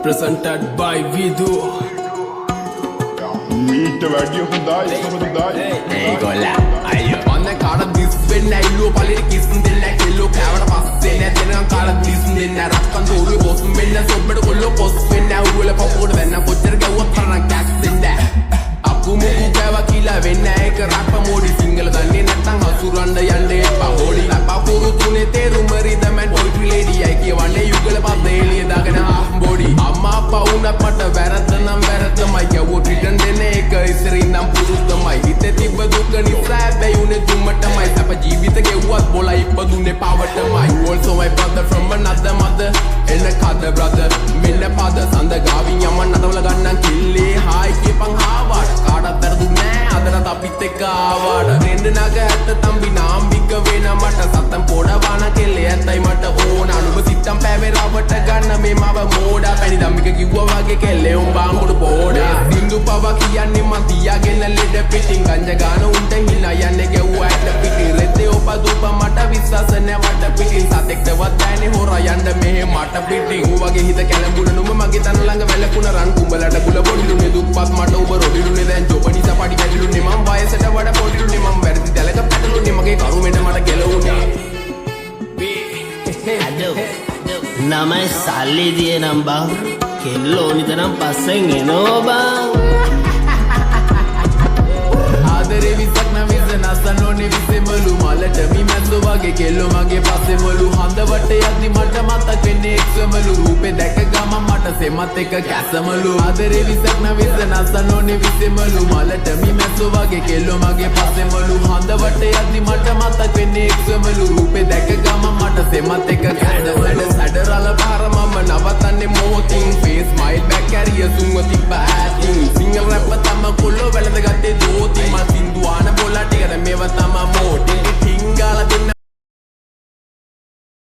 presented by Vidu. මීට වැඩිය හොඳයි සමහරවිට Hey golla ayo on the card this when I look a little kiss then like hello camera pass then then card this then I rap on the boss when I so better go post when I will pop out when I put the go up and gas then that aku muku gawa kila when I ka rap mode single danne නැත්තම් හසුරන්න යන්නේ එපා හොඩි ලපා පුරු තුනේ තේරුම රිදම poetry lady අය කියවන්නේ යුගල පද එළිය දාගෙන half body අම්මා අප්පා වුණත් මට වැරද්ද නම් වැරද්දමයි ගැවුවොත් return දෙන එක ඉස්සරින් නම් පුරුද්දමයි හිතේ තිබ්බ දුක නිසා හැබැයි උනේ දුමටමයි අප ජීවිත ගෙව්වත් බොලා ඉපදුනේ පවටමයි you also my brother from another mother එන්න කද brother මෙන්න පද සඳ ගාවින් යමන් නටවල ගන්නම් කිල්ලේ හායි කියපන් හාවට කාටවත් වැරදුන්නේ නෑ අදටත් අපිත් එක්ක ආවාට රෙන්න නග ඇත්ත තම්බි නාම්බික වෙන මට සත්තම් පොඩවන කෙල්ලේ ඇත්තයි මට ඕන අනුඹ සිත්තම් පෑවේ රවට ගන්න මේ මව මෝඩා පැණි දම්මික කිව්වා වගේ කෙල්ලේ උඹ අඟුඩු පොඩා බින්දු පව කියන්නේ මං තියාගෙන ලෙඩ පිටින් ගංජ ගාන උන්ට හිනා යන්නේ ගැව්වා ඇට පිටින් රෙද්දේ ඔබ දුප මට විශ්වාස නැවට පිටින් සතෙක්ටවත් දැනේ හොරා යන්න මෙහෙ මට පිටින් ඌ වගේ හිත කැළඹුණ නුඹ මගේ තන ළඟ වැළකුණ රන් කුඹලට ගුල බොඩිලුනේ දුප්පත් මට ඔබ රොඩිලුනේ දැන් ජොබනිසා පඩි ගැලිලුනේ මං වයසට වඩා පොඩිලුනේ මං වැරදි දැලක පැටලුනේ මගේ කරුමෙට මට ගැලවුනේ නමයි සල්ලි දිය නම් බං කෙල්ලෝ නිතරම් පස්සෙන් එනෝ බං ආදරේ විසක් නම් විස නසනෝනේ විසෙමලු මලට මිමැස්සෝ වගේ කෙල්ලෝ මගේ පස්සෙමලු හඳවට යද්දි මට මතක් වෙන්නේ එක්සමලු රූපේ දැක ගමන් මට සෙමත් එක කැසමලු ආදරේ විසක් නම් විස නසනෝනේ විසෙමලු මලට මිමැස්සෝ වගේ කෙල්ලෝ මගේ පස්සෙමලු හඳවට යද්දි මට මතක් වෙන්නේ එක්සමලු රූපේ දැක ගමන් මට සෙමත් එක